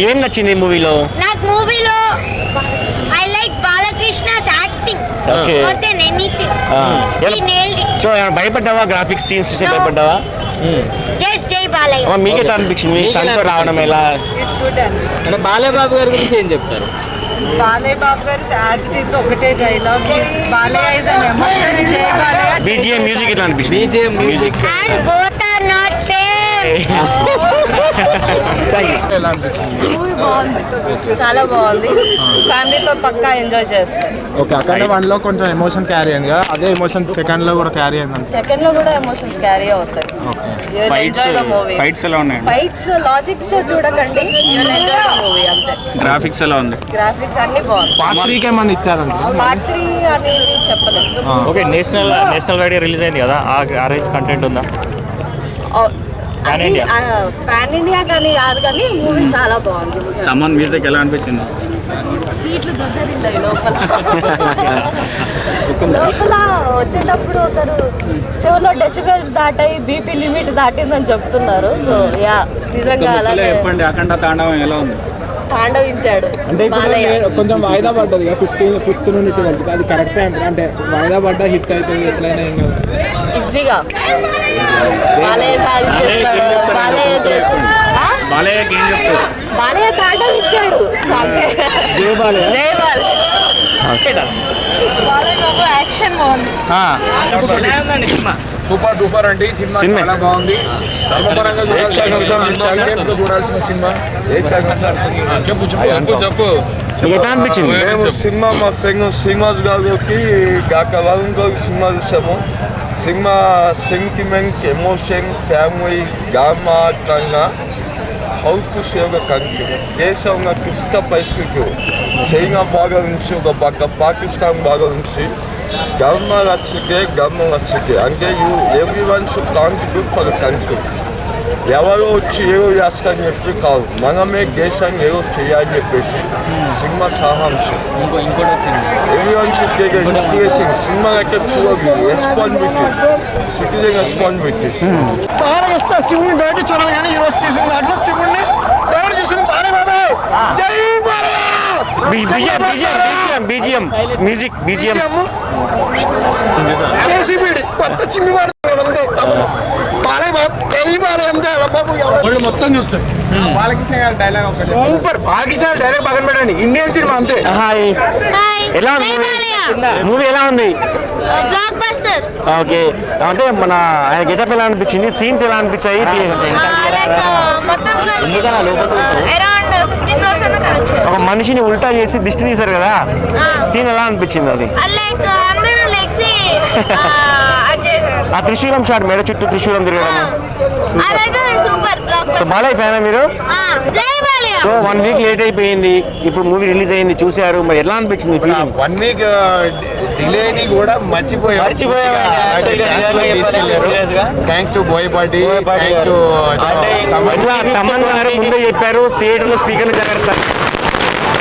ఏం నచ్చింది మూవీలో? నాకు మూవీలో I like Balakrishna's acting okay. More than anything. He nailed it. So భయపడ్డావా? గ్రాఫిక్స్ సీన్స్ చూసి భయపడ్డావా? జస్ట్ జై బాలయ్య. మీకు ఎట్లా అనిపించింది సంతో రావడం ఎలా? ఇట్స్ గుడ్ అండి. అంటే బాలయ్య బాబు గారి గురించి ఏం చెప్తారు? బాలయ్య బాబు గారు యాజ్ ఇట్ ఈస్ గా ఒకటే dialogue, Balayya is an emotion, జై బాలయ్య. బీజిఎం మ్యూజిక్ ఎట్లా అనిపించింది? BGM music and both are not same. Movie బాగుంది, చాలా బాగుంది. ఫ్యామిలీతో పక్కా ఎంజాయ్ చేస్తారు. ఓకే, అక్కడ 1 లో కొంచెం ఎమోషన్ క్యారీ అయింది కదా, అదే ఎమోషన్ సెకండ్ లో కూడా క్యారీ అయింది. సెకండ్ లో కూడా ఎమోషన్స్ క్యారీ అవుతాయి. Enjoy the movie. ఫైట్స్ ఎలా ఉన్నాయి? ఫైట్స్ లాజిక్స్ తో చూడకండి, ఎంజాయ్ ద మూవీ అంతే. గ్రాఫిక్స్ ఎలా ఉంది? గ్రాఫిక్స్ అన్ని బాగుంది. పార్ట్ 3 కి ఏమన్నా ఇచ్చారంట? పార్ట్ 3 అనేది చెప్పలేదు. ఓకే, నేషనల్ వైడ్ రిలీజ్ అయింది కదా, ఆ రేంజ్ కంటెంట్ ఉందా? పాన్ ఇండియా కానీ కాదు, కానీ మూవీ చాలా బాగుంది. తమన్ మ్యూజిక్ ఎలా అనిపించింది? సీట్లు దొద్దరిల్లాయి లోపల. లోపల వచ్చేటప్పుడు ఒకరు చెవులో డెసిబెల్స్ దాటాయి, బీపీ లిమిట్ దాటిందని చెప్తున్నారు. సో యా, నిజంగా అలాగే చెప్పండి, అఖండ తాండవం ఎలా ఉంది? తాండవించాడు అంటే బాలయ్య. కొంచెం వాయిదా పడ్డది 5th నుండి 12th, అది కరెక్ట్ అంటే వాయిదా పడ్డా హిట్ అవుతుంది ఎట్లయినా ఏం కాదు. ఈజీగా బాలయ్య సాధించేస్తాడు. బాలయ్యకి ఏం చెప్తారు? బాలయ్య తాండవించాడు అంతే. జై బాలయ్య. జై బాలయ్య. బాలయ్య బాబు యాక్షన్ బాగుంది. ఎలా ఉందండి సినిమా? సూపర్ డూపర్ అండి. సినిమా చాలా బాగుంది. ధర్మపరంగా చూడాల్సిన సినిమా. చెప్పు మీకు ఎట్లా అనిపించింది? మేము సినిమా మా ఫ్రెండ్ శ్రీనివాస్ గారికి కాక వరుణ్ గారికి సినిమా చూసాము. సినిమా సెంటిమెంట్, ఎమోషన్, ఫ్యామిలీ, డ్రామాత్మకంగా హౌ టు సేవ్ కంట్రీ, దేశంగా కిష్ట పరిస్థితి, చైనా బాగా నుంచి ఒక పక్క పాకిస్తాన్ బాగా నుంచి ధర్మ రక్షకే అంటే every one should contribute for the country. ఎవరో వచ్చి ఏదో చేస్తారని చెప్పి కాదు, మనమే దేశాన్ని ఏదో చేయాలని చెప్పేసి సినిమా సారాంశం. ఇంకోటి వచ్చింది, every one should take inspiration. Cinema అయితే చూడదు, రెస్పాన్సిబిలిటీ, సిటిజన్ రెస్పాన్సిబిలిటీ. మహారాష్ట్ర శివుని డైరెక్ట్ చూడాలి, కానీ ఈరోజు చేసిన దాంట్లో శివుడిని డైరెక్ట్ చేసింది బాలయ్య బాబే. జై Balayya. BGM music, BGM KCPD కొత్త చిమ్మి వాడుతున్నాడు అంతే. బాలయ్య బాబు జై బాలయ్య అంతే. వాళ్ళు మొత్తం చూస్తారు. బాలకృష్ణ గారి డైలాగ్ సూపర్. పాకిస్తాన్ డైలాగ్ పక్కన పెట్టండి, ఇండియన్ సినిమా అంతే. హాయ్, ఎలా ఉంది మూవీ? ఎలా ఉంది? Block buster. ఓకే, అంటే మన ఆయన గెటప్ ఎలా అనిపించింది? సీన్స్ ఎలా అనిపించాయి? ఒక మనిషిని ఉల్టా చేసి దిష్టి తీశారు కదా, సీన్ ఎలా అనిపించింది అది? ఆ త్రిశూలం షాట్, మెడ చుట్టూ త్రిశూలం తిరగడం. సో బాలయ్య ఫ్యానా మీరు? సో 1 వీక్ లేట్ అయిపోయింది, ఇప్పుడు మూవీ రిలీజ్ అయింది, చూశారు, మరి ఎట్లా అనిపించింది ఫీలింగ్? 1 వీక్ డిలేని కూడా thanks to Boyapati, thanks to Thaman గారు ముందే చెప్పారు థియేటర్లో స్పీకర్లు జాగ్రత్త.